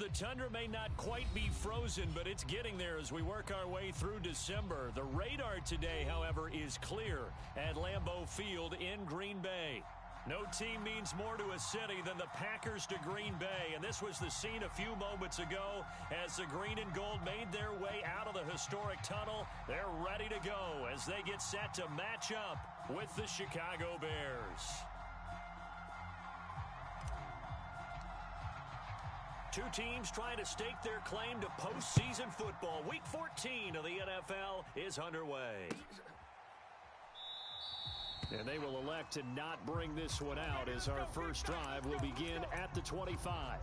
The tundra may not quite be frozen, but it's getting there as we work our way through December. The radar today, however, is clear at Lambeau Field in Green Bay. No team means more to a city than the Packers to Green Bay, and this was the scene a few moments ago as the green and gold made their way out of the historic tunnel. They're ready to go as they get set to match up with the Chicago Bears. Two teams trying to stake their claim to postseason football. Week 14 of the NFL is underway. And they will elect to not bring this one out as our first drive will begin at the 25.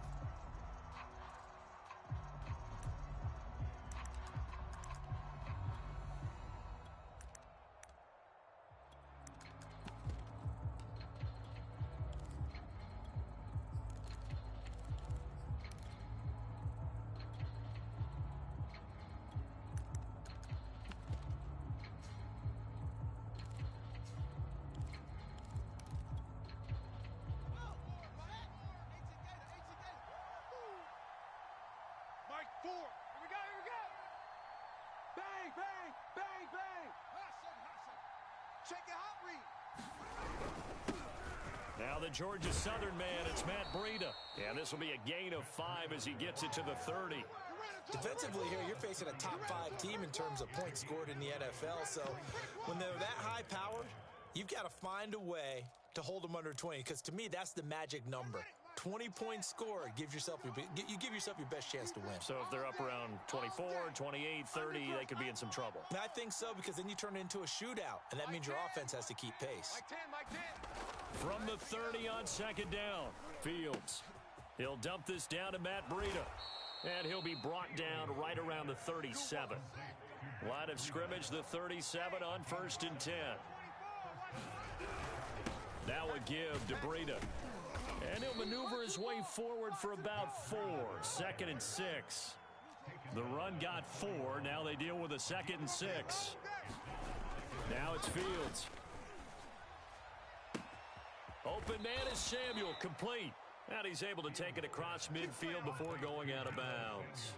Now the Georgia Southern man, it's Matt Breida. And this will be a gain of 5 as he gets it to the 30. Defensively here, you're facing a top 5 team in terms of points scored in the NFL. So when they're that high powered, you've got to find a way to hold them under 20. Because to me, that's the magic number. 20 points scored, you give yourself your best chance to win. So if they're up around 24, 28, 30, they could be in some trouble. And I think so, because then you turn it into a shootout, and that means your offense has to keep pace. From the 30 on second down, Fields. He'll dump this down to Matt Breida. And he'll be brought down right around the 37. Line of scrimmage, the 37 on 1st and 10. Now a give to Breida. And he'll maneuver his way forward for about 4. 2nd and 6. The run got 4. Now they deal with a 2nd and 6. Now it's Fields. Open man is Samuel, complete. And he's able to take it across midfield before going out of bounds.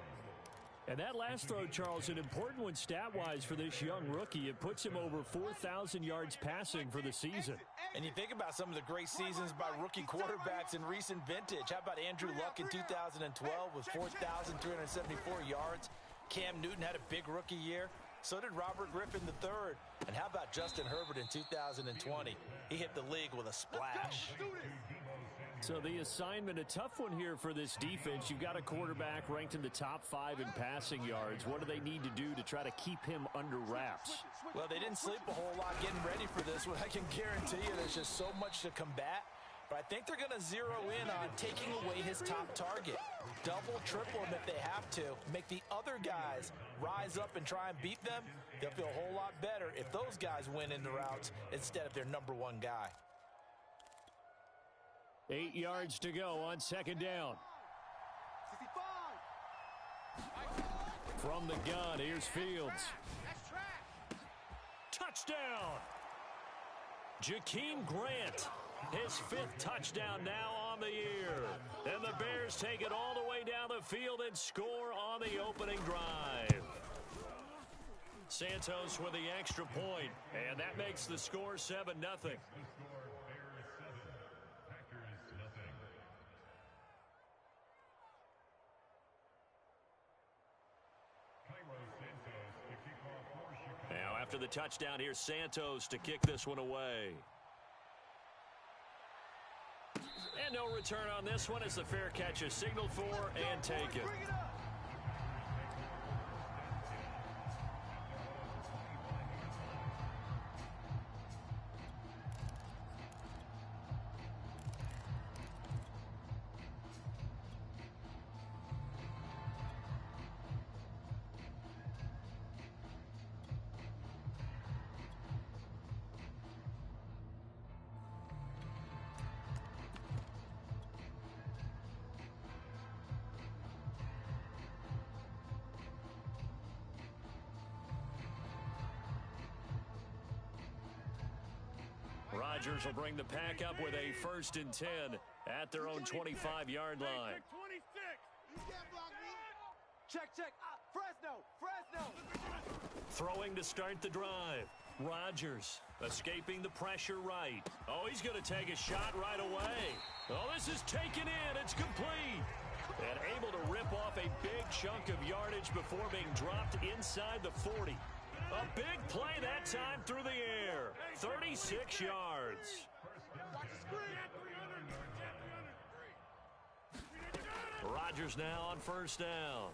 And that last throw, Charles, an important one stat-wise for this young rookie. It puts him over 4,000 yards passing for the season. And you think about some of the great seasons by rookie quarterbacks in recent vintage. How about Andrew Luck in 2012 with 4,374 yards? Cam Newton had a big rookie year. So did Robert Griffin III. And how about Justin Herbert in 2020? He hit the league with a splash. So the assignment, a tough one here for this defense. You've got a quarterback ranked in the top 5 in passing yards. What do they need to do to try to keep him under wraps? Well, they didn't sleep a whole lot getting ready for this one. I can guarantee you there's just so much to combat. But I think they're going to zero in on taking away his top target. Double, triple him if they have to. Make the other guys rise up and try and beat them. They'll feel a whole lot better if those guys win in the routes instead of their number 1 guy. 8 yards to go on second down. 65. From the gun, here's Fields. Touchdown! Jakeem Grant, his 5th touchdown now on the year. And the Bears take it all the way down the field and score on the opening drive. Santos with the extra point, and that makes the score 7-0. Now, after the touchdown, here's Santos to kick this one away. And no return on this one as the fair catch is signaled for and taken. Rodgers will bring the pack up with a 1st and 10 at their own 25-yard line. 26. Throwing to start the drive. Rodgers escaping the pressure right. Oh, he's going to take a shot right away. Oh, this is taken in. It's complete. And able to rip off a big chunk of yardage before being dropped inside the 40. A big play that time through the air. 36 yards. Rodgers now on first down.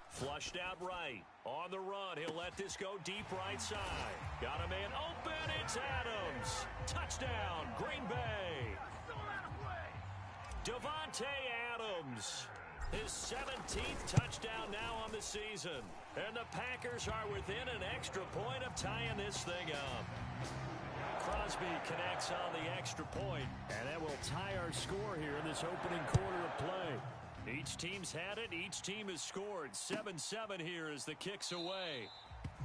Flushed out right. On the run, he'll let this go deep right side. Got a man open. It's Adams. Touchdown, Green Bay. Devontae Adams. His 17th touchdown now on the season. And the Packers are within an extra point of tying this thing up. Crosby connects on the extra point. And that will tie our score here in this opening quarter of play. Each team's had it. Each team has scored. 7-7 here as the kick's away.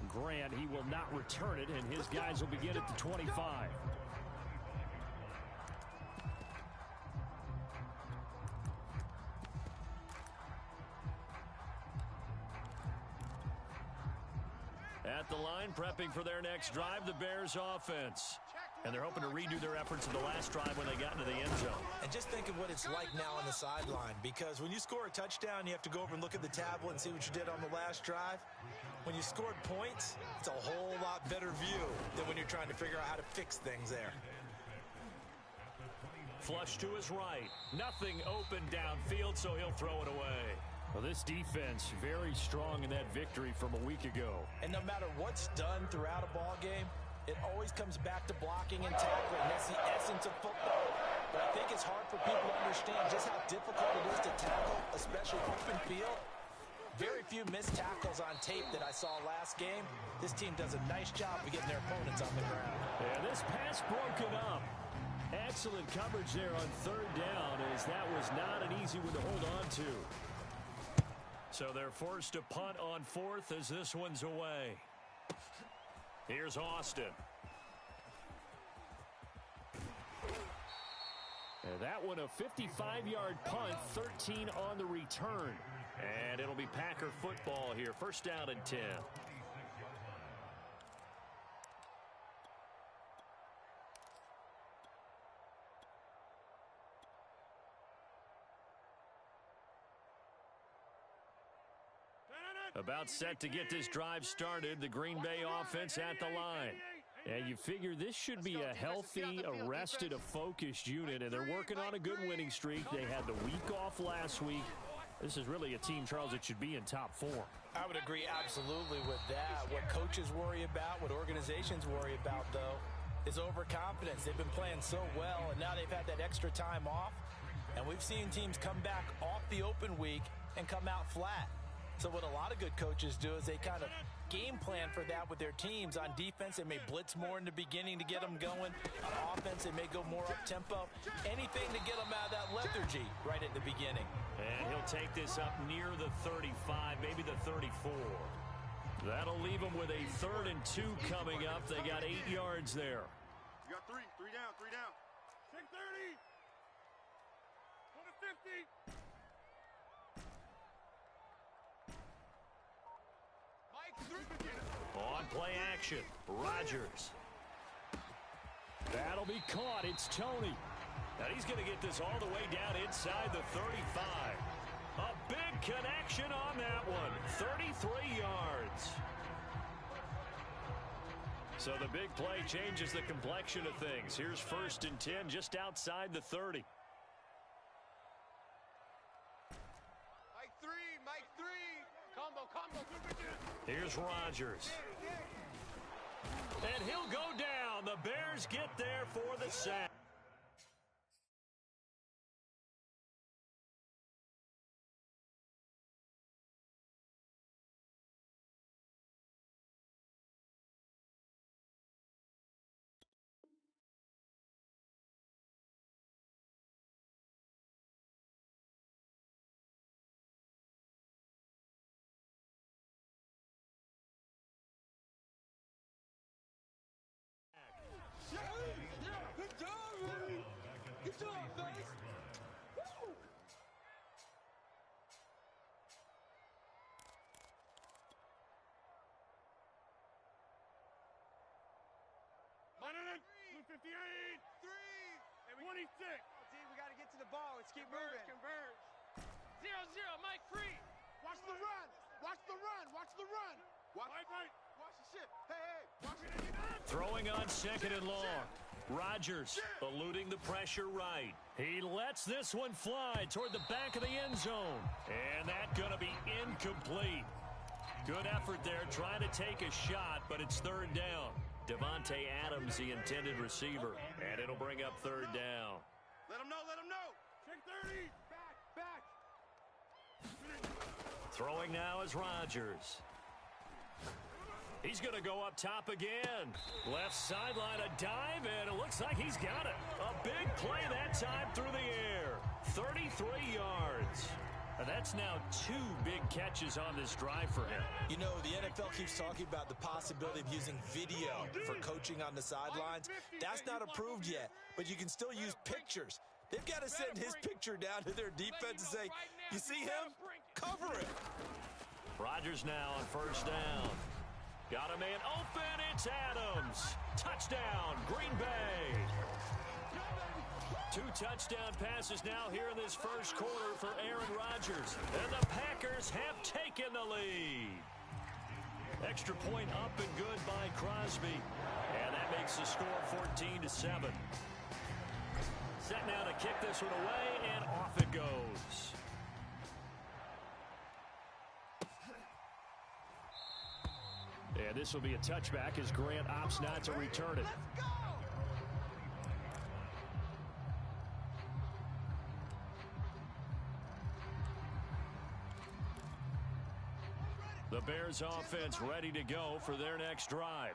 Grant, he will not return it, and his guys will begin at the 25. At the line, prepping for their next drive, the Bears offense. And they're hoping to redo their efforts in the last drive when they got into the end zone. And just think of what it's like now on the sideline, because when you score a touchdown, you have to go over and look at the tablet and see what you did on the last drive. When you scored points, it's a whole lot better view than when you're trying to figure out how to fix things there. Flush to his right. Nothing open downfield, so he'll throw it away. Well, this defense very strong in that victory from a week ago. And no matter what's done throughout a ball game, it always comes back to blocking and tackling. That's the essence of football. But I think it's hard for people to understand just how difficult it is to tackle, especially open field. Very few missed tackles on tape that I saw last game. This team does a nice job of getting their opponents on the ground. And this pass broken up. Excellent coverage there on third down, as that was not an easy one to hold on to. So they're forced to punt on fourth as this one's away. Here's Austin. And that one a 55-yard punt, 13 on the return. And it'll be Packer football here. First down and 10. About set to get this drive started. The Green Bay offense at the line. And you figure this should be a healthy, arrested, a focused unit. And they're working on a good winning streak. They had the week off last week. This is really a team, Charles, that should be in top form. I would agree absolutely with that. What coaches worry about, what organizations worry about, though, is overconfidence. They've been playing so well, and now they've had that extra time off. And we've seen teams come back off the open week and come out flat. So what a lot of good coaches do is they kind of game plan for that with their teams. On defense, they may blitz more in the beginning to get them going. On offense, they may go more up-tempo. Anything to get them out of that lethargy right at the beginning. And he'll take this up near the 35, maybe the 34. That'll leave them with a 3rd and 2 coming up. They got 8 yards there. You got three down. 6:30. Go to 50. On play action, Rodgers. That'll be caught. It's Tony. Now he's going to get this all the way down inside the 35. A big connection on that one. 33 yards. So the big play changes the complexion of things. Here's 1st and 10 just outside the 30. Mike 3. Combo. Here's Rodgers. And he'll go down. The Bears get there for the sack. 26. We got to get to the ball. Let's keep moving. Converge. 0-0, Mike free. Watch the run. Watch the run. Watch the run. Watch the shit. Hey, watch it. Throwing on second and long. Rodgers eluding the pressure right. He lets this one fly toward the back of the end zone. And that's going to be incomplete. Good effort there trying to take a shot, but it's third down. Devontae Adams, the intended receiver. And it'll bring up third down. Let him know. Let him know. Check 30. Back. Throwing now is Rodgers. He's going to go up top again. Left sideline, a dive, and it looks like he's got it. A big play that time through the air. 33 yards. And that's now 2 big catches on this drive for him. You know, the NFL keeps talking about the possibility of using video for coaching on the sidelines. That's not approved yet, but you can still use pictures. They've got to send his picture down to their defense and say, you see him? Cover it. Rodgers now on first down. Got a man open. It's Adams. Touchdown, Green Bay. 2 touchdown passes now here in this first quarter for Aaron Rodgers. And the Packers have taken the lead. Extra point up and good by Crosby. And that makes the score 14-7. Set now to kick this one away, and off it goes. And this will be a touchback as Grant opts not to return it. The Bears offense ready to go for their next drive.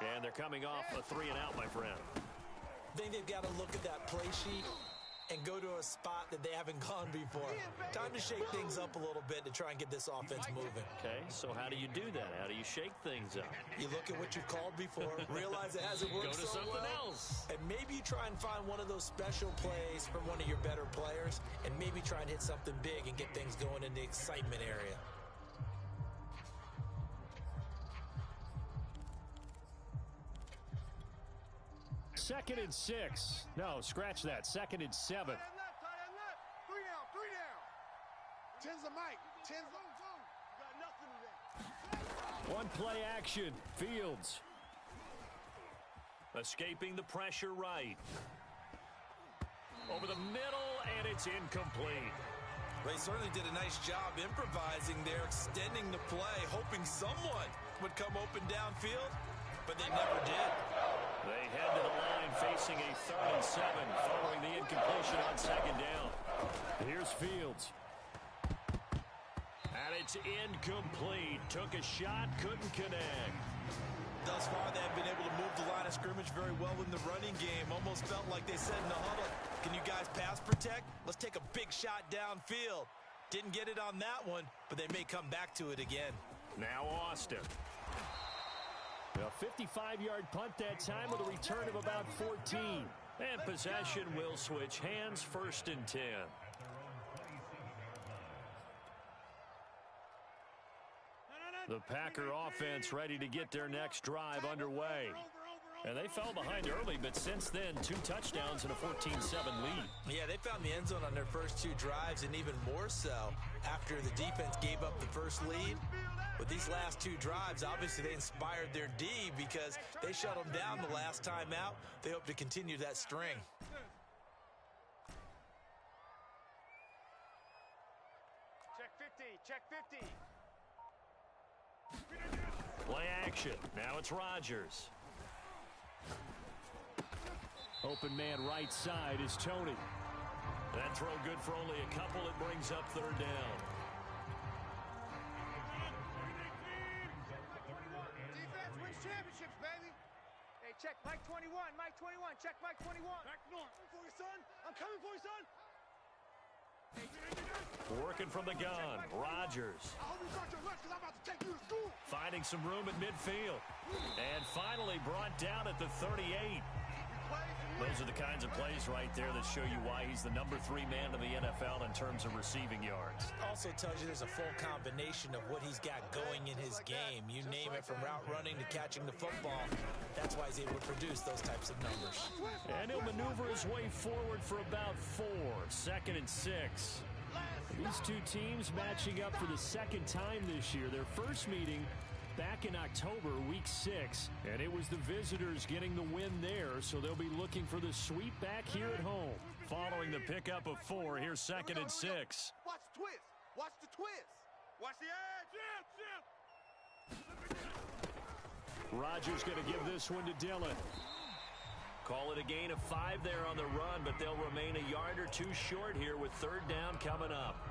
And they're coming off a 3-and-out, my friend. I think they've got to look at that play sheet and go to a spot that they haven't gone before. Time to shake things up a little bit to try and get this offense moving. Okay, so how do you do that? How do you shake things up? You look at what you've called before, realize it hasn't worked so well. Go to something else. And maybe you try and find one of those special plays from one of your better players, and maybe try and hit something big and get things going in the excitement area. Second and 6. No, scratch that. Second and 7. Tight end left. 3 down. 10's the mic. 10's zone. You got nothing today. One play action. Fields. Escaping the pressure right. Over the middle, and it's incomplete. They certainly did a nice job improvising there, extending the play, hoping someone would come open downfield, but they never did. They head to the line facing a 3rd and 7 following the incompletion on second down. Here's Fields. And it's incomplete. Took a shot, couldn't connect. Thus far, they have been able to move the line of scrimmage very well in the running game. Almost felt like they said in the huddle, can you guys pass protect? Let's take a big shot downfield. Didn't get it on that one, but they may come back to it again. Now Austin. A 55-yard punt that time with a return of about 14. And possession will switch hands, 1st and 10. The Packer offense ready to get their next drive underway. And they fell behind early, but since then, 2 touchdowns and a 14-7 lead. Yeah, they found the end zone on their first 2 drives, and even more so after the defense gave up the first lead. With these last 2 drives, obviously they inspired their D because they shut them down the last time out. They hope to continue that string. Check 50. Play action. Now it's Rodgers. Open man right side is Tony. That throw good for only a couple. It brings up 3rd down. Defense wins championships, baby. Hey, check Mike 21. Mike 21. Check Mike 21. Back north. I'm coming for you, son. I'm coming for you, son. Working from the gun, Rodgers. I hope you got your lunch because I'm about to take you to school. Finding some room at midfield. And finally brought down at the 38. Those are the kinds of plays right there that show you why he's the #3 man in the NFL in terms of receiving yards. Also tells you there's a full combination of what he's got going in his game. You name it, from route running to catching the football. That's why he's able to produce those types of numbers. And he'll maneuver his way forward for about 4. 2nd and 6. These two teams matching up for the second time this year. Their first meeting back in October, week 6, and it was the visitors getting the win there, so they'll be looking for the sweep back here at home. Following the pickup of 4, here's 2nd and 6. Watch the twist. Watch the twist. Watch the edge. Rodgers going to give this one to Dillon. Call it a gain of 5 there on the run, but they'll remain a yard or 2 short here with 3rd down coming up.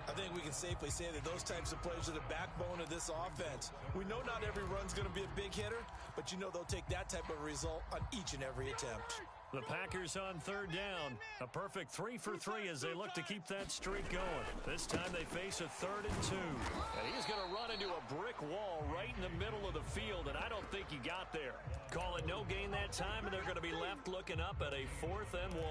I think we can safely say that those types of plays are the backbone of this offense. We know not every run's going to be a big hitter, but you know they'll take that type of result on each and every attempt. The Packers on 3rd down. A perfect 3 for 3 as they look to keep that streak going. This time they face a 3rd and 2. And he's going to run into a brick wall right in the middle of the field, and I don't think he got there. Call it no gain that time, and they're going to be left looking up at a 4th and 1.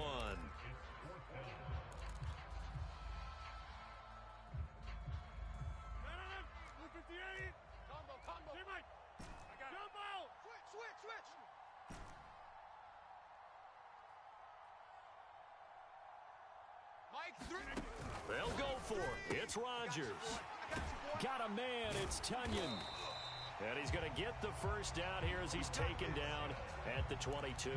They'll go for it. It's Rodgers. Got a man. It's Tunyon. And he's going to get the first down here as he's taken down at the 22.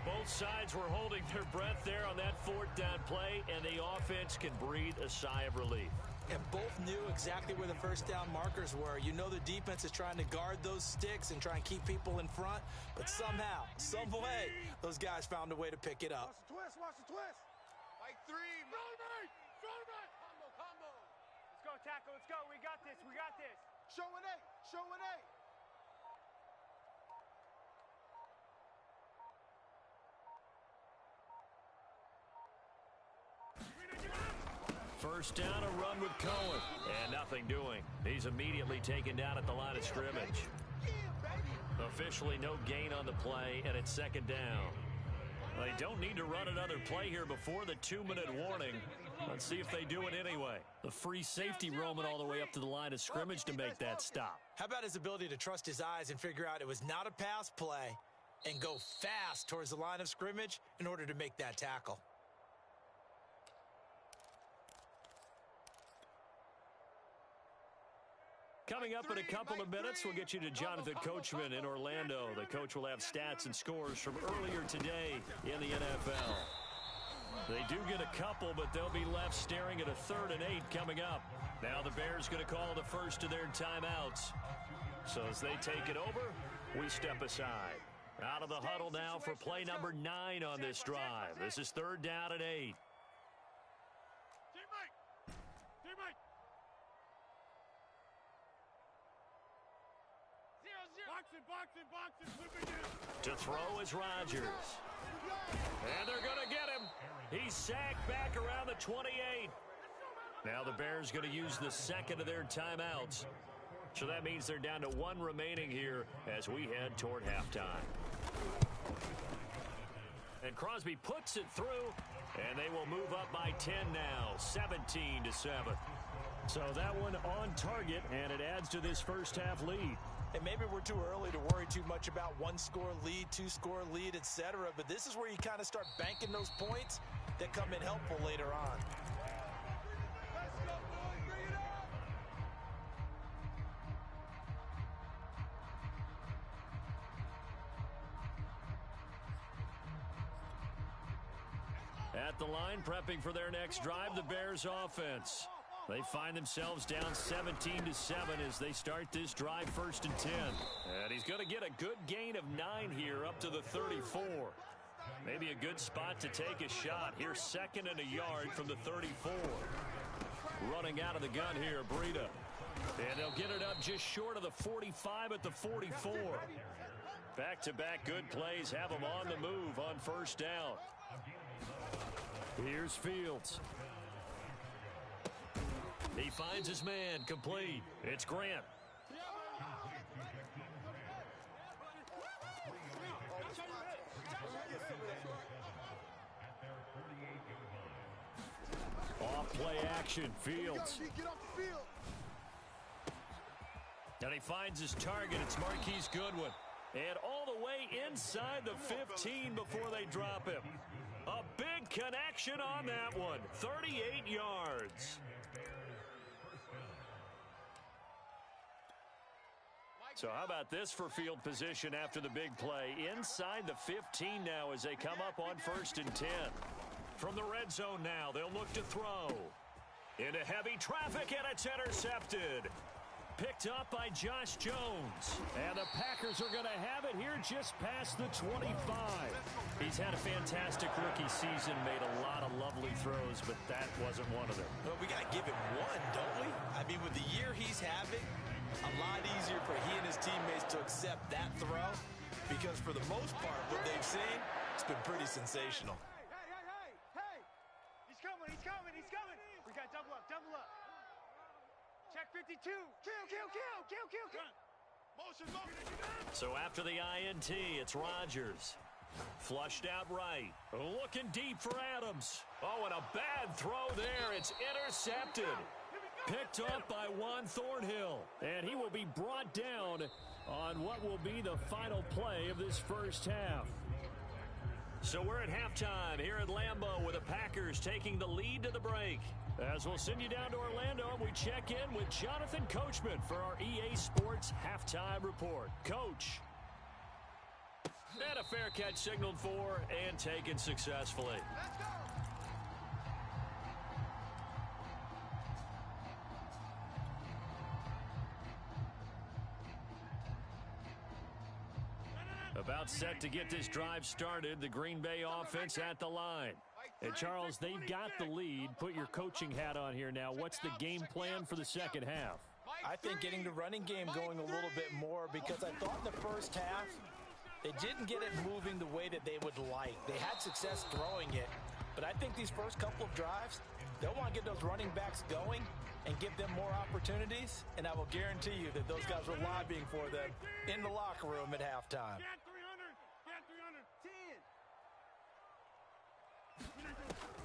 Both sides were holding their breath there on that 4th down play, and the offense can breathe a sigh of relief. And both knew exactly where the first down markers were. You know the defense is trying to guard those sticks and try and keep people in front, but somehow, some way, those guys found a way to pick it up. Watch the twist. Watch the twist. Mike 3. Combo. Let's go, tackle. Let's go. We got this. We got this. Show an 8. Show an 8. First down, a run with Cohen. And nothing doing. He's immediately taken down at the line of scrimmage. Officially no gain on the play, and it's 2nd down. They don't need to run another play here before the 2-minute warning. Let's see if they do it anyway. The free safety roaming all the way up to the line of scrimmage to make that stop. How about his ability to trust his eyes and figure out it was not a pass play and go fast towards the line of scrimmage in order to make that tackle? Coming up in a couple of minutes, we'll get you to Jonathan Coachman in Orlando. The coach will have stats and scores from earlier today in the NFL. They do get a couple, but they'll be left staring at a 3rd and 8 coming up. Now the Bears going to call the first of their timeouts. So as they take it over, we step aside. Out of the huddle now for play number 9 on this drive. This is 3rd down and 8. To throw is Rodgers. And they're going to get him. He's sacked back around the 28. Now the Bears going to use the 2nd of their timeouts. So that means they're down to 1 remaining here as we head toward halftime. And Crosby puts it through, and they will move up by 10 now, 17-7. So that one on target, and it adds to this first half lead. And maybe we're too early to worry too much about 1-score lead, 2-score lead, etc. But this is where you kind of start banking those points that come in helpful later on. Let's go, boys. Bring it up. At the line, prepping for their next drive, the Bears offense. They find themselves down 17-7 as they start this drive 1st and 10. And he's going to get a good gain of 9 here up to the 34. Maybe a good spot to take a shot. Here's 2nd and a yard from the 34. Running out of the gun here, Breida. And they'll get it up just short of the 45 at the 44. Back-to-back good plays have them on the move on 1st down. Here's Fields. He finds his man, complete. It's Grant. Off play action, Fields. Get off the field. And he finds his target. It's Marquise Goodwin. And all the way inside the 15 before they drop him. A big connection on that one. 38 yards. So how about this for field position after the big play? Inside the 15 now as they come up on 1st and 10. From the red zone now, they'll look to throw. Into heavy traffic, and it's intercepted. Picked up by Josh Jones. And the Packers are going to have it here just past the 25. He's had a fantastic rookie season, made a lot of lovely throws, but that wasn't one of them. Well, we got to give him one, don't we? I mean, with the year he's having, a lot easier for he and his teammates to accept that throw, because for the most part, what they've seen, it's been pretty sensational. Hey! He's coming! We got double up. Check 52. Kill. Motion. So after the INT, it's Rodgers. Flushed out right. Looking deep for Adams. Oh, and a bad throw there. It's intercepted. Picked up by Juan Thornhill. And he will be brought down on what will be the final play of this first half. So we're at halftime here at Lambeau with the Packers taking the lead to the break. As we'll send you down to Orlando, we check in with Jonathan Coachman for our EA Sports Halftime Report. Coach. And a fair catch signaled for and taken successfully. Let's go. About set to get this drive started, the Green Bay offense at the line. And Charles, they've got the lead. Put your coaching hat on here now. What's the game plan for the second half? I think getting the running game going a little bit more, because I thought in the first half they didn't get it moving the way that they would like. They had success throwing it, but I think these first couple of drives, they'll want to get those running backs going and give them more opportunities, and I will guarantee you that those guys were lobbying for them in the locker room at halftime. Get 300.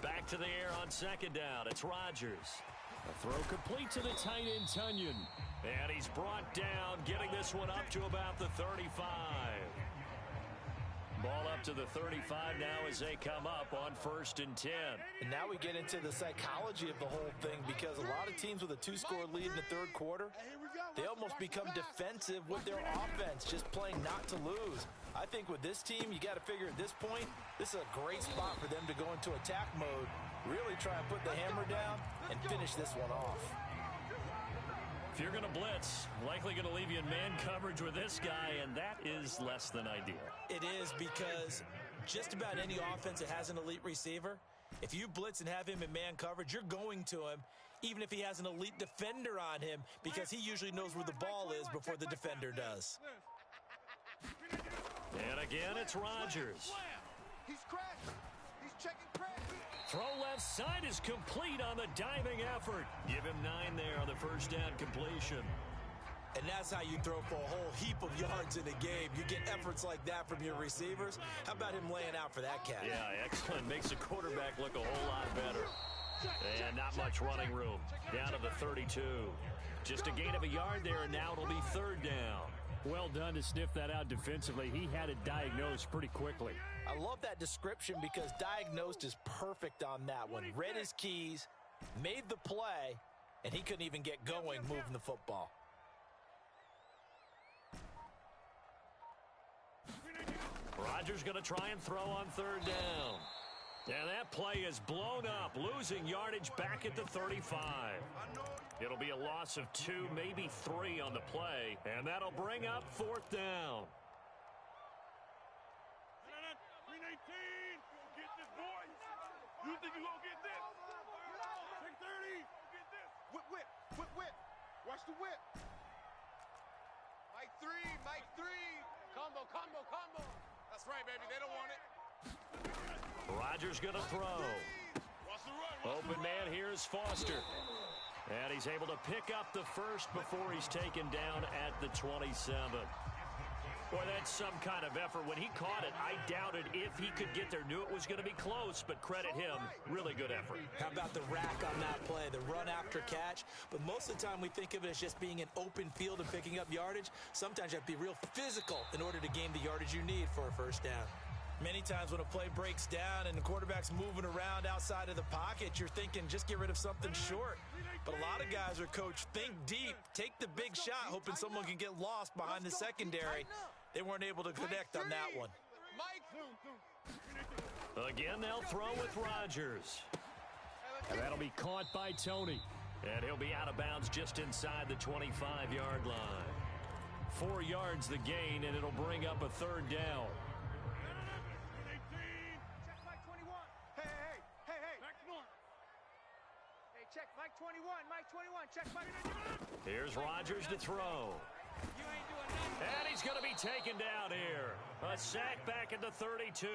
Back to the air on second down. It's Rodgers. A throw complete to the tight end, Tunyon. And he's brought down, getting this one up to about the 35. Ball up to the 35 now as they come up on 1st and 10. And now we get into the psychology of the whole thing, because a lot of teams with a 2-score lead in the third quarter, they almost become defensive with their offense, just playing not to lose. I think with this team, you got to figure at this point, this is a great spot for them to go into attack mode, really try and put the hammer down and finish this one off. If you're going to blitz, likely going to leave you in man coverage with this guy, and that is less than ideal. It is, because just about any offense that has an elite receiver, if you blitz and have him in man coverage, you're going to him, even if he has an elite defender on him, because he usually knows where the ball is before the defender does. And again, it's Rodgers. He's crashing. He's checking crash. Throw left side is complete on the diving effort. Give him 9 there on the first down completion. And that's how you throw for a whole heap of yards in a game. You get efforts like that from your receivers. How about him laying out for that catch? Yeah, excellent. Makes the quarterback look a whole lot better. And not much running room. Down to the 32. Just a gain of a yard there, and now it'll be 3rd down. Well done to sniff that out defensively. He had it diagnosed pretty quickly. I love that description, because diagnosed is perfect on that one. Read his keys, made the play, and he couldn't even get going moving the football. Rodgers going to try and throw on 3rd down. And that play is blown up, losing yardage back at the 35. It'll be a loss of 2, maybe 3 on the play, and that'll bring up 4th down. 319. Get this, boys. You think you're going to get this? Take 30. Get this. Whip. Watch the whip. Mike 3. Combo. That's right, baby. They don't want it. Rodgers going to throw. Watch the run. Open man, here's Foster. And he's able to pick up the first before he's taken down at the 27. Boy, that's some kind of effort. When he caught it, I doubted if he could get there. Knew it was going to be close, but credit him. Really good effort. How about the rack on that play, the run after catch? But most of the time we think of it as just being an open field and picking up yardage. Sometimes you have to be real physical in order to gain the yardage you need for a first down. Many times when a play breaks down and the quarterback's moving around outside of the pocket, you're thinking just get rid of something short. But a lot of guys are coached, think deep, take the big shot, hoping someone can get lost behind the secondary. They weren't able to connect on that one. Again, they'll throw with Rodgers. And that'll be caught by Tony. And he'll be out of bounds just inside the 25-yard line. 4 yards the gain, and it'll bring up a third down. Check Mike 21. Hey. Hey, check Mike 21. Mike 21. Check Mike. Here's Rodgers to throw. You ain't doing nothing. And he's going to be taken down here. A sack back at the 32.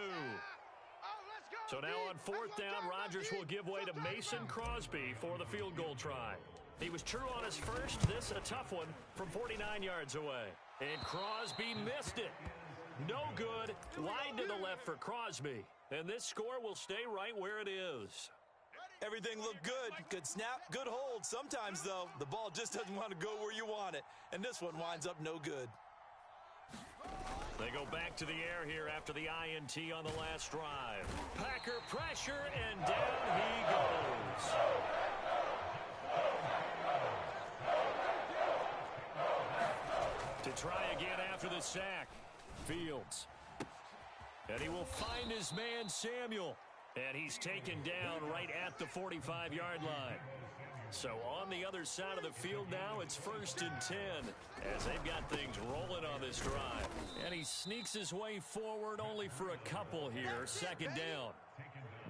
So now on fourth down, Rodgers will give way to Mason Crosby for the field goal try. He was true on his first. This a tough one from 49 yards away. And Crosby missed it. No good. Wide to the left for Crosby. And this score will stay right where it is. Everything looked good. Good snap, good hold. Sometimes, though, the ball just doesn't want to go where you want it. And this one winds up no good. They go back to the air here after the INT on the last drive. Packer pressure, and down he goes. To try again after the sack, Fields. And he will find his man, Samuel. And he's taken down right at the 45-yard line. So on the other side of the field now, it's 1st and 10 as they've got things rolling on this drive. And he sneaks his way forward only for a couple here, 2nd down.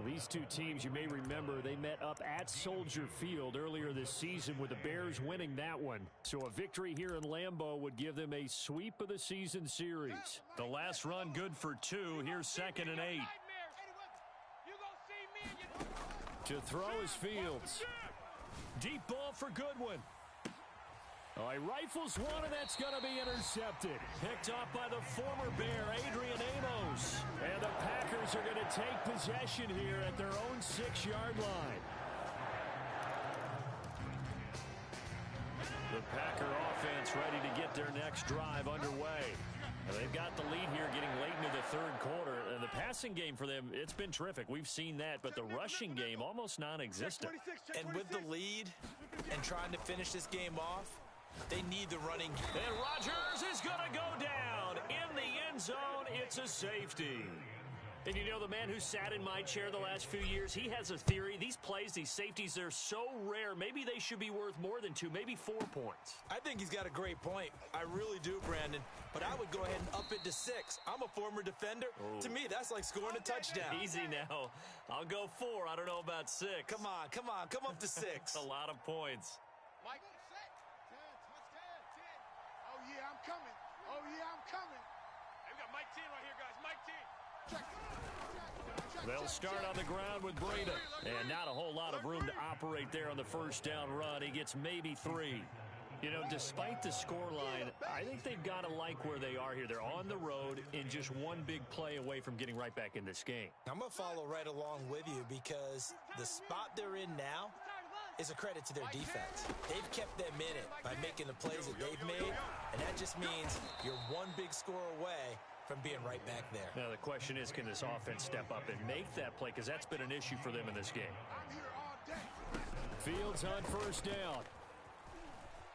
These two teams, you may remember, they met up at Soldier Field earlier this season with the Bears winning that one. So a victory here in Lambeau would give them a sweep of the season series. The last run good for 2. Here's 2nd and 8. To throw is Fields. Deep ball for Goodwin. Oh, he rifles one, and that's going to be intercepted. Picked off by the former Bear, Adrian Amos. And the Packers are going to take possession here at their own 6-yard line. The Packer offense ready to get their next drive underway. They've got the lead here getting late into the 3rd quarter. And the passing game for them, it's been terrific. We've seen that, but the rushing game almost non-existent. And with the lead and trying to finish this game off, they need the running game. And Rodgers is going to go down. In the end zone, it's a safety. And you know, the man who sat in my chair the last few years, he has a theory. These plays, these safeties, they're so rare. Maybe they should be worth more than 2, maybe 4 points. I think he's got a great point. I really do, Brandon. But I would go ahead and up it to 6. I'm a former defender. Oh. To me, that's like scoring a touchdown. Easy now. I'll go 4. I don't know about 6. Come on. Come up to 6. A lot of points. Mike, 10. Oh, yeah, I'm coming. Hey, we got Mike 10 right here, guys. Mike 10. Check. They'll start on the ground with Breda. And not a whole lot of room to operate there on the first down run. He gets maybe 3. You know, despite the scoreline, I think they've got to like where they are here. They're on the road and just one big play away from getting right back in this game. I'm going to follow right along with you because the spot they're in now is a credit to their defense. They've kept them in it by making the plays that they've made, and that just means you're one big score away from being right back there. Now, the question is, can this offense step up and make that play? Because that's been an issue for them in this game. Fields on first down.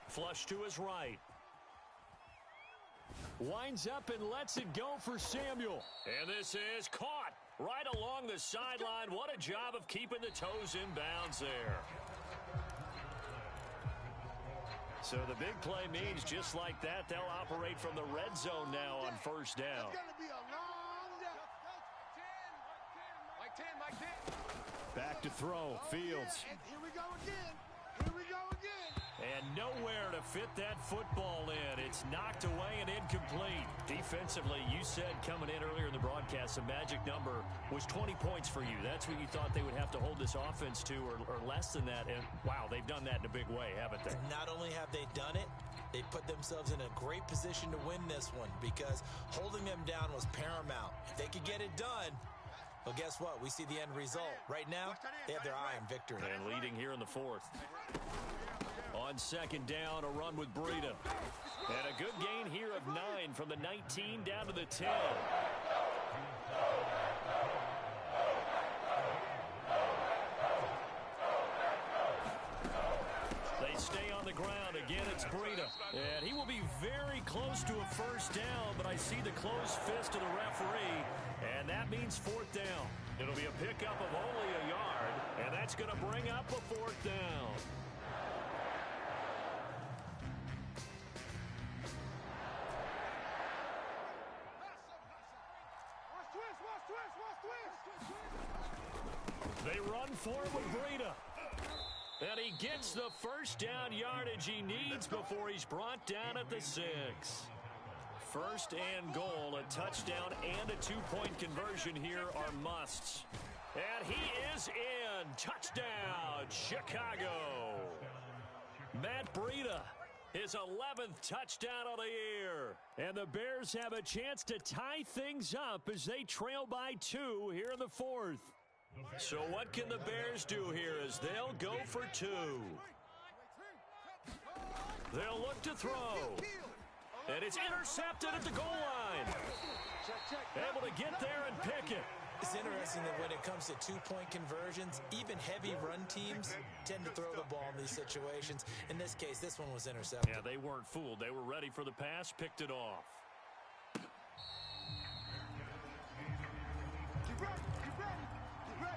Flush to his right. Winds up and lets it go for Samuel. And this is caught right along the sideline. What a job of keeping the toes in bounds there. So the big play means just like that, they'll operate from the red zone now on first down. It's going to be a long day. Mike 10. Back to throw, Fields. Here we go again. And nowhere to fit that football in. It's knocked away and incomplete. Defensively, you said coming in earlier in the broadcast, the magic number was 20 points for you. That's what you thought they would have to hold this offense to, or less than that. And, wow, they've done that in a big way, haven't they? Not only have they done it, they put themselves in a great position to win this one because holding them down was paramount. If they could get it done, well, guess what? We see the end result. Right now, they have their eye on victory. And leading here in the fourth. On second down, a run with Breida. And a good gain here of 9 from the 19 down to the 10. They stay on the ground. Again, it's Breida. And he will be very close to a first down, but I see the closed fist of the referee, and that means fourth down. It'll be a pickup of only a yard, and that's going to bring up a fourth down. They run forward with Breida. And he gets the first down yardage he needs before he's brought down at the 6. First and goal, a touchdown and a two-point conversion here are musts. And he is in. Touchdown, Chicago. Matt Breida, his 11th touchdown of the year. And the Bears have a chance to tie things up as they trail by 2 here in the fourth. So what can the Bears do here as they'll go for 2? They'll look to throw. And it's intercepted at the goal line. Able to get there and pick it. It's interesting that when it comes to two-point conversions, even heavy run teams tend to throw the ball in these situations. In this case, this one was intercepted. Yeah, they weren't fooled. They were ready for the pass, picked it off. Get ready, get ready, get ready.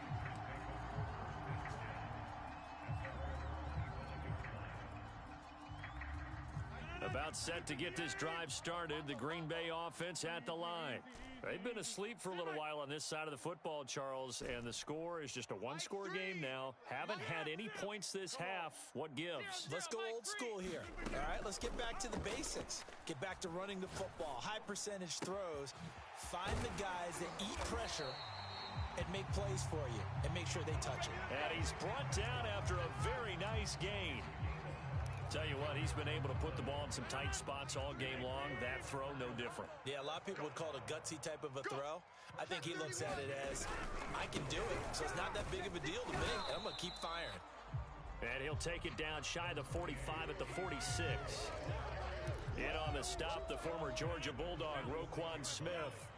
About set to get this drive started, the Green Bay offense at the line. They've been asleep for a little while on this side of the football, Charles, and the score is just a one-score game now. Haven't had any points this half. What gives? Let's go old school here. All right, let's get back to the basics. Get back to running the football, high percentage throws. Find the guys that eat pressure and make plays for you and make sure they touch it. And he's brought down after a very nice gain. Tell you what, he's been able to put the ball in some tight spots all game long. That throw, no different. Yeah, a lot of people would call it a gutsy type of a throw. I think he looks at it as, I can do it, so it's not that big of a deal to me. I'm going to keep firing. And he'll take it down shy of the 45 at the 46. In on the stop, the former Georgia Bulldog, Roquan Smith.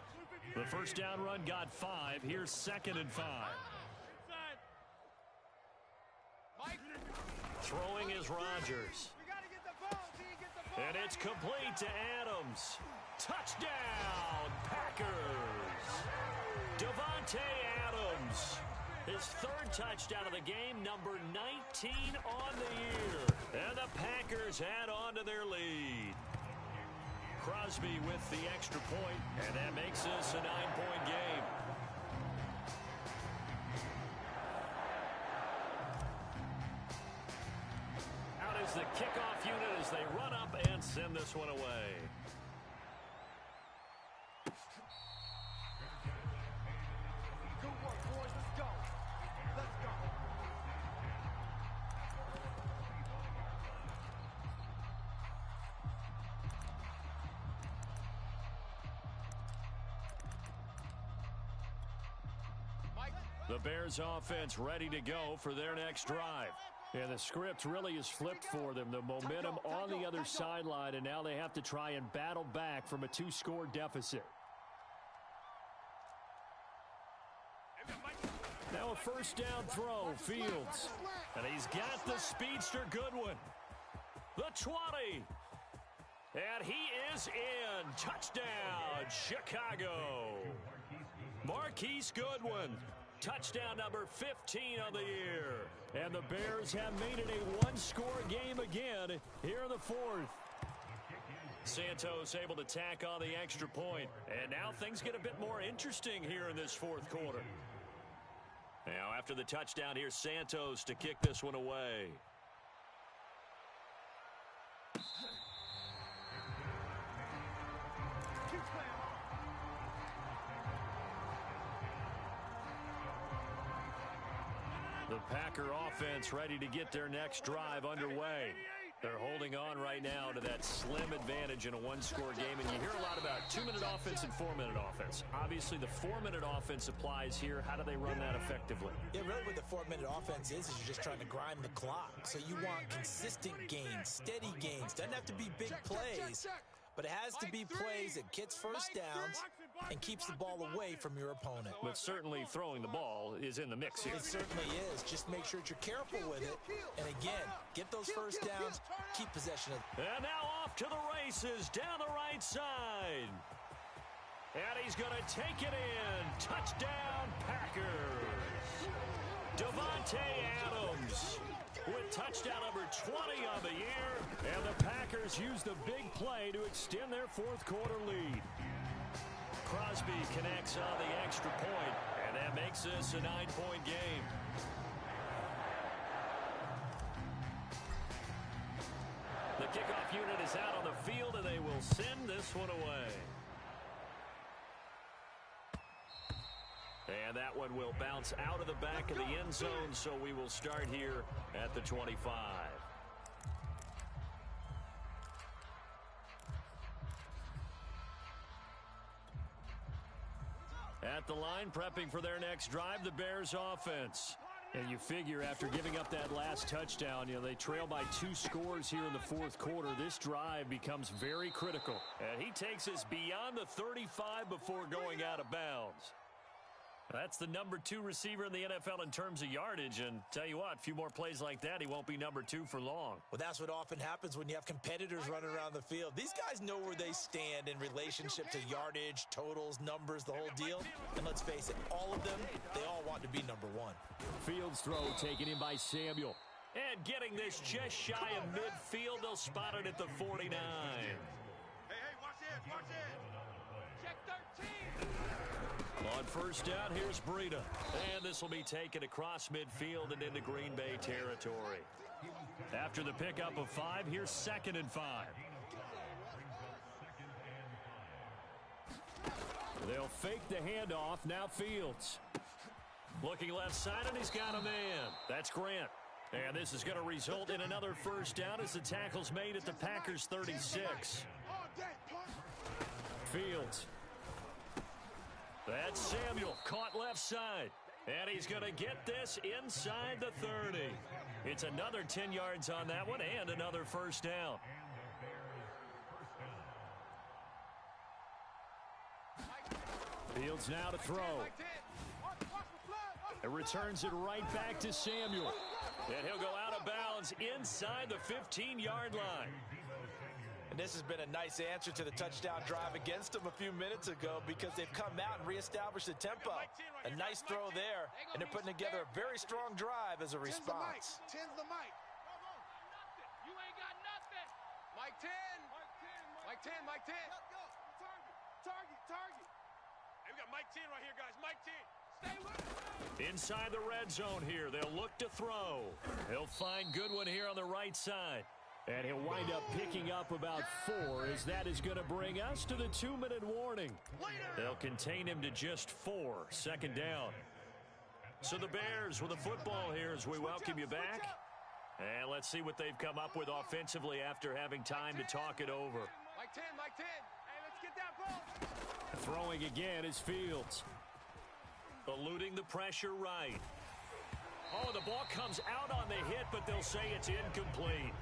The first down run got 5. Here's 2nd and 5. Throwing is Rodgers. And it's complete to Adams. Touchdown, Packers. Devontae Adams. His 3rd touchdown of the game, number 19 on the year. And the Packers add on to their lead. Crosby with the extra point, and that makes this a 9-point game. The kickoff unit as they run up and send this one away. Good work, boys. Let's go. Let's go. The Bears offense ready to go for their next drive. And the script really is flipped for them. The momentum on the other sideline, and now they have to try and battle back from a 2-score deficit. Now a first down throw, Fields. And he's got the speedster Goodwin. The 20. And he is in. Touchdown, Chicago. Marquise Goodwin. Touchdown number 15 of the year. And the Bears have made it a 1-score game again here in the fourth. Santos able to tack on the extra point. And now things get a bit more interesting here in this fourth quarter. Now after the touchdown, here's Santos to kick this one away. The Packer offense ready to get their next drive underway. They're holding on right now to that slim advantage in a one-score game, and you hear a lot about 2-minute offense and 4-minute offense. Obviously, the 4-minute offense applies here. How do they run that effectively? Yeah, really what the 4-minute offense is you're just trying to grind the clock. So you want consistent gains, steady gains. Doesn't have to be big plays, but it has to be plays that gets first downs and keeps the ball away from your opponent. But certainly throwing the ball is in the mix here. It certainly is. Just make sure that you're careful with it. And again, get those first downs, keep possession of it. And now off to the races down the right side. And he's going to take it in. Touchdown, Packers. Davante Adams with touchdown number 20 on the year. And the Packers use the big play to extend their fourth-quarter lead. Crosby connects on the extra point, and that makes this a 9-point game. The kickoff unit is out on the field, and they will send this one away. And that one will bounce out of the back of the end zone, so we will start here at the 25. At the line, prepping for their next drive, the Bears offense. And you figure after giving up that last touchdown, they trail by 2 scores here in the fourth quarter. This drive becomes very critical. And he takes us beyond the 35 before going out of bounds. That's the number 2 receiver in the NFL in terms of yardage. And tell you what, a few more plays like that, he won't be number 2 for long. Well, that's what often happens when you have competitors running around the field. These guys know where they stand in relationship to yardage, totals, numbers, the whole deal. And let's face it, all of them, they all want to be number 1. Fields throw taken in by Samuel. And getting this just shy of midfield, they'll spot it at the 49. Hey, watch it, watch it. Check 13. On first down, here's Breida. And this will be taken across midfield and into Green Bay territory. After the pickup of 5, here's 2nd and 5. They'll fake the handoff. Now Fields. Looking left side, and he's got a man. That's Grant. And this is going to result in another first down as the tackle's made at the Packers' 36. Fields. That's Samuel, caught left side. And he's going to get this inside the 30. It's another 10 yards on that one and another first down. Fields now to throw. It returns it right back to Samuel. And he'll go out of bounds inside the 15-yard line. And this has been a nice answer to the touchdown drive against them a few minutes ago because they've come out and reestablished the tempo. A nice throw there, and they're putting together a very strong drive as a response. Ten's the mic. You ain't got nothing. Mike 10. Mike 10, Mike 10. Target. Hey, we got Mike 10 right here, guys. Mike 10. Stay with it. Inside the red zone here, they'll look to throw. He'll find Goodwin here on the right side. And he'll wind up picking up about 4 as that is going to bring us to the 2-minute warning. They'll contain him to just 4. 2nd down. So the Bears with the football here as we welcome you back. And let's see what they've come up with offensively after having time to talk it over. Mike 10. Hey, let's get that ball. Throwing again is Fields. Eluding the pressure right. Oh, the ball comes out on the hit, but they'll say it's incomplete.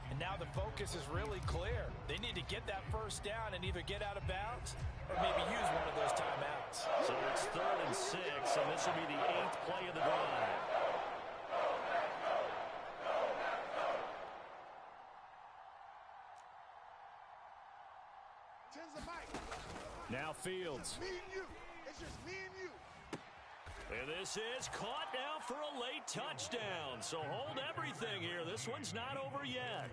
And now the focus is really clear. They need to get that first down and either get out of bounds or maybe use one of those timeouts. So it's 3rd and 6, and this will be the 8th play of the drive. Ten's the mic. Now Fields. Me and you. It's just me and you. And this is caught now for a late touchdown. So hold everything here. This one's not over yet.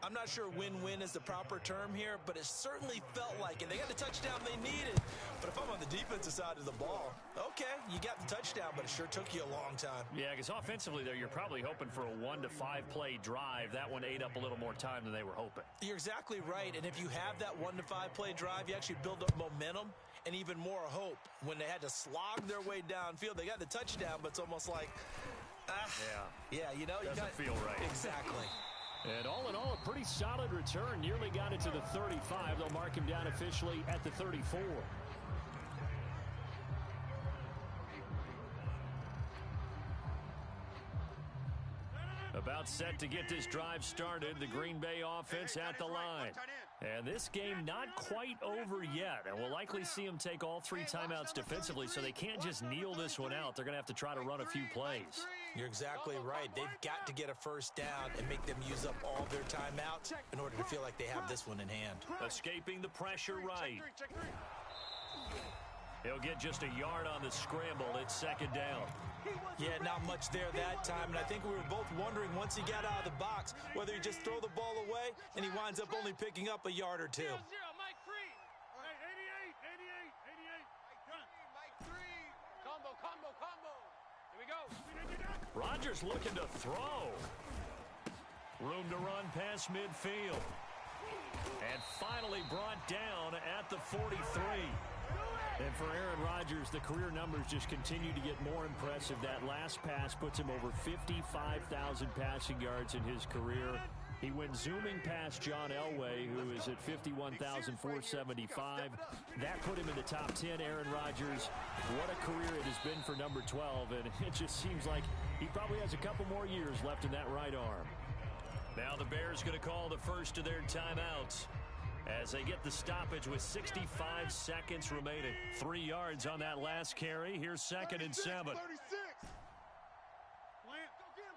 I'm not sure win-win is the proper term here, but it certainly felt like it. They got the touchdown they needed. But if I'm on the defensive side of the ball, okay, you got the touchdown, but it sure took you a long time. Yeah, because offensively, there, you're probably hoping for a 1 to 5 play drive. That one ate up a little more time than they were hoping. You're exactly right, and if you have that 1 to 5 play drive, you actually build up momentum, and even more hope when they had to slog their way downfield. They got the touchdown, but it's almost like, yeah, you know. Doesn't feel right. Exactly. And all in all, a pretty solid return. Nearly got it to the 35. They'll mark him down officially at the 34. About set to get this drive started. The Green Bay offense at the line. And this game not quite over yet. And we'll likely see them take all 3 timeouts defensively, so they can't just kneel this one out. They're going to have to try to run a few plays. You're exactly right. They've got to get a first down and make them use up all their timeouts in order to feel like they have this one in hand. Escaping the pressure right. He'll get just a yard on the scramble. It's second down. Yeah, not much there that time, and I think we were both wondering once he got out of the box whether he just throw the ball away and he winds up only picking up a yard or 2. Mike 3. Hey, 88. Mike 3. Combo. Here we go. Rodgers looking to throw. Room to run past midfield. And finally brought down at the 43. And for Aaron Rodgers, the career numbers just continue to get more impressive. That last pass puts him over 55,000 passing yards in his career. He went zooming past John Elway, who is at 51,475. That put him in the top 10, Aaron Rodgers. What a career it has been for number 12, and it just seems like he probably has a couple more years left in that right arm. Now the Bears going to call the first of their timeouts as they get the stoppage with 65 seconds remaining. 3 yards on that last carry. Here's 2nd and 7. 36.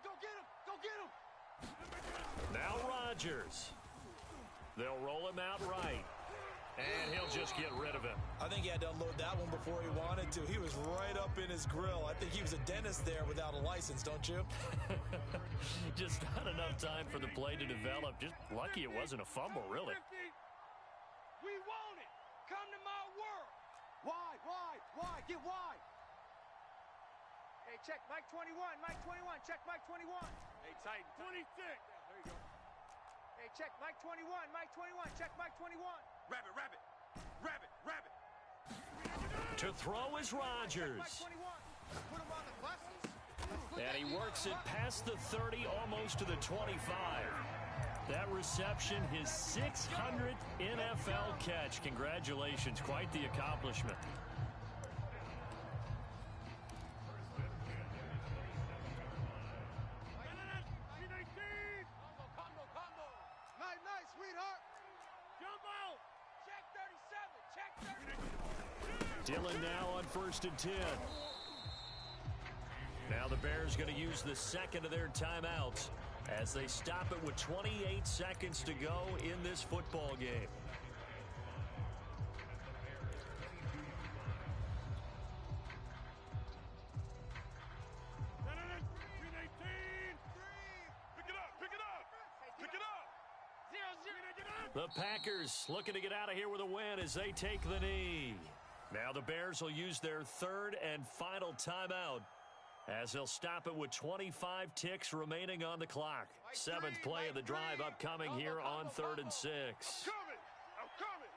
Go get him. Now Rodgers. They'll roll him out right. And he'll just get rid of him. I think he had to unload that one before he wanted to. He was right up in his grill. I think he was a dentist there without a license, don't you? Just not enough time for the play to develop. Just lucky it wasn't a fumble, really. We want it. Come to my world. Wide. Get wide. Hey, check Mike 21. Check Mike 21. Hey, tight. 26. There you go. Hey, check Mike 21. Check Mike 21. Rabbit. To throw is Rodgers. Mike 21. Put him on the buses. And he works it past the 30, almost to the 25. That reception, his 600th NFL catch. Congratulations, quite the accomplishment. Nice, sweetheart. Jumbo. Check 37. Dillon now on 1st and 10. Now the Bears going to use the second of their timeouts as they stop it with 28 seconds to go in this football game. The Packers looking to get out of here with a win as they take the knee. Now the Bears will use their 3rd and final timeout as they'll stop it with 25 ticks remaining on the clock. 7th play of the drive upcoming here on 3rd and 6. I'm coming.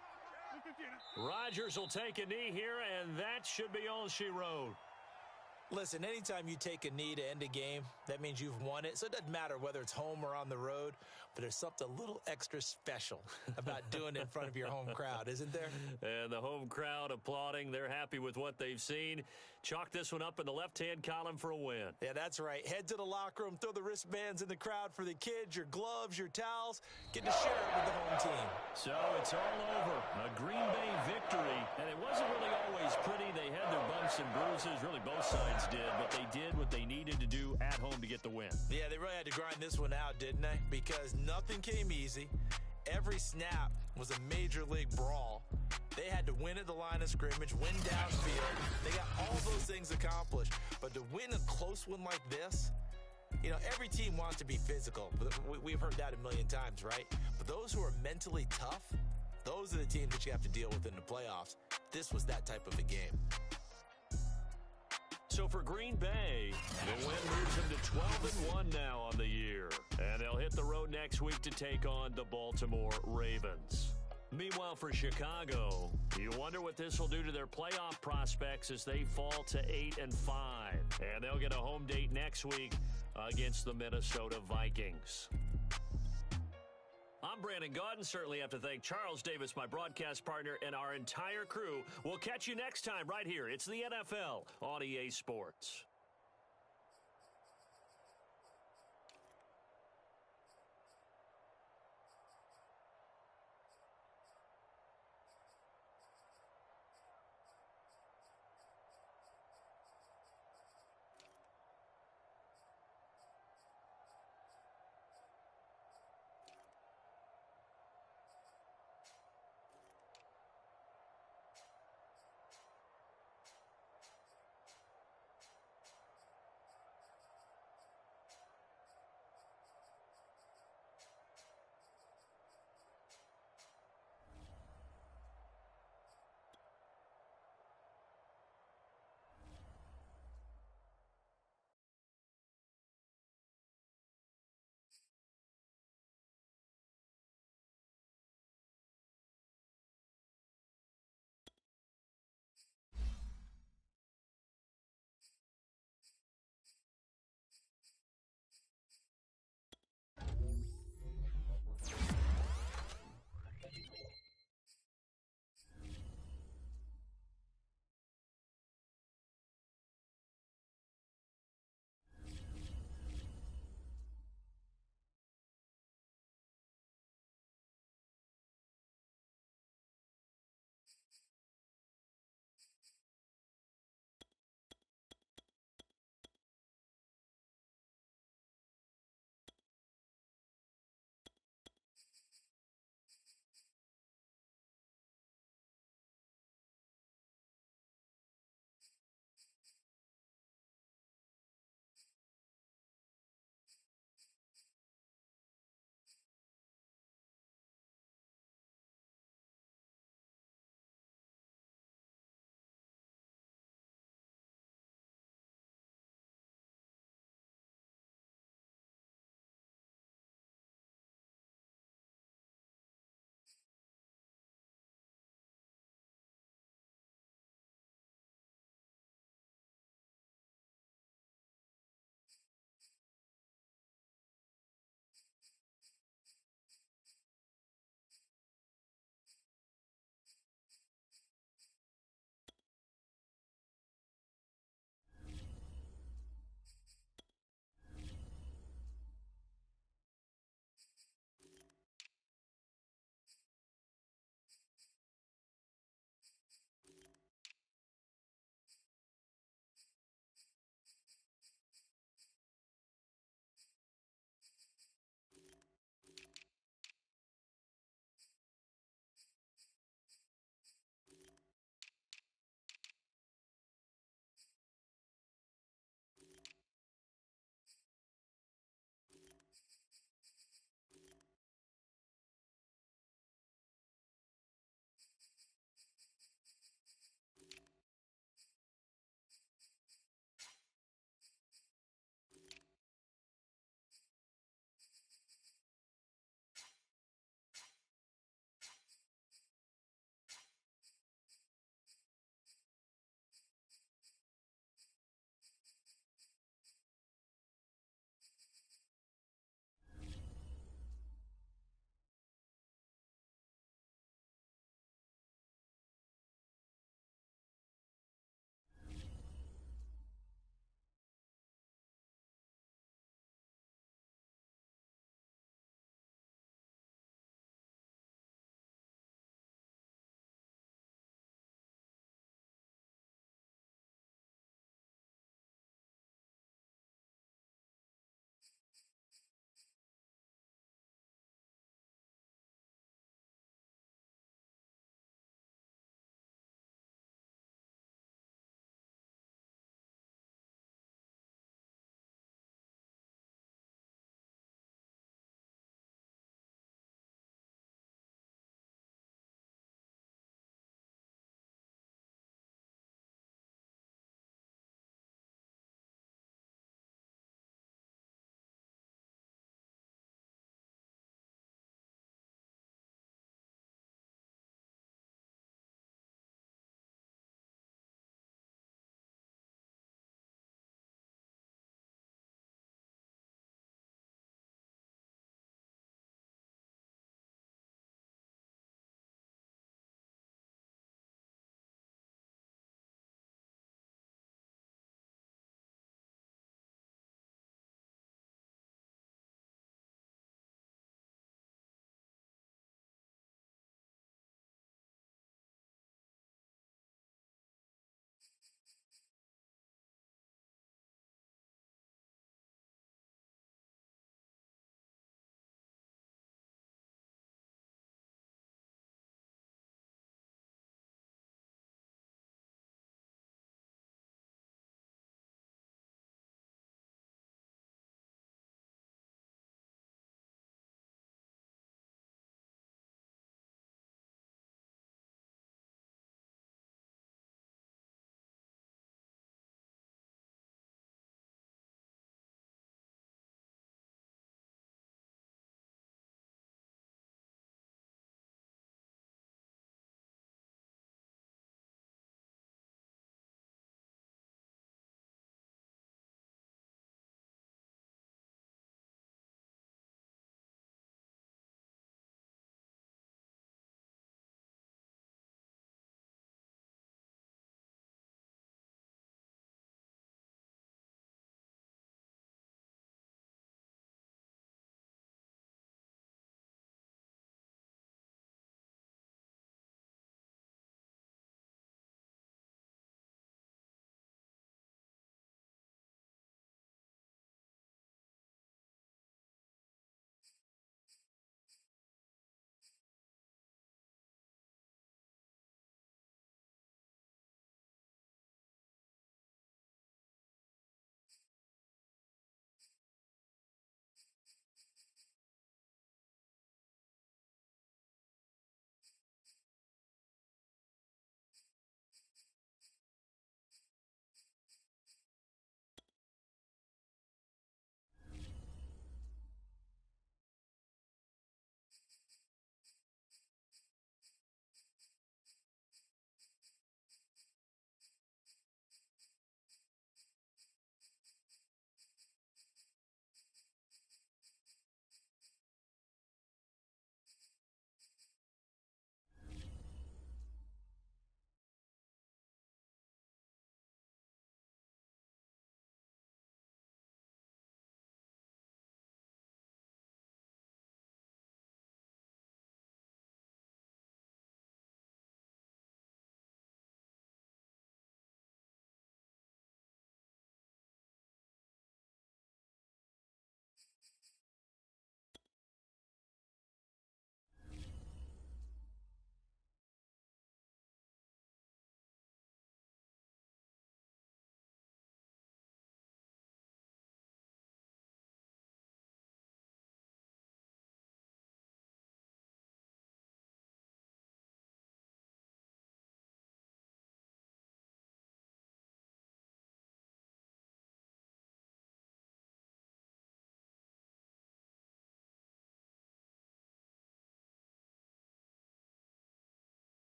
Rodgers will take a knee here, and that should be all she wrote. Listen, anytime you take a knee to end a game, that means you've won it. So it doesn't matter whether it's home or on the road, but there's something a little extra special about doing it in front of your home crowd, isn't there? And the home crowd applauding. They're happy with what they've seen. Chalk this one up in the left-hand column for a win. Yeah, that's right. Head to the locker room, throw the wristbands in the crowd for the kids, your gloves, your towels. Get to share it with the home team. So it's all over. A Green Bay victory. And it wasn't really always pretty. They had their bumps and bruises. Really, both sides did. But they did what they needed to do at home to get the win. Yeah, they really had to grind this one out, didn't they? Because nothing came easy. Every snap was a major league brawl. They had to win at the line of scrimmage, win downfield. They got all those things accomplished. But to win a close one like this, you know, every team wants to be physical. We've heard that a million times, right? But those who are mentally tough, those are the teams that you have to deal with in the playoffs. This was that type of a game. So for Green Bay, the win moves them to 12-1 now on the year. And they'll hit the road next week to take on the Baltimore Ravens. Meanwhile, for Chicago, you wonder what this will do to their playoff prospects as they fall to 8-5. And they'll get a home date next week against the Minnesota Vikings. I'm Brandon Gaudin. Certainly have to thank Charles Davis, my broadcast partner, and our entire crew. We'll catch you next time right here. It's the NFL on EA Sports.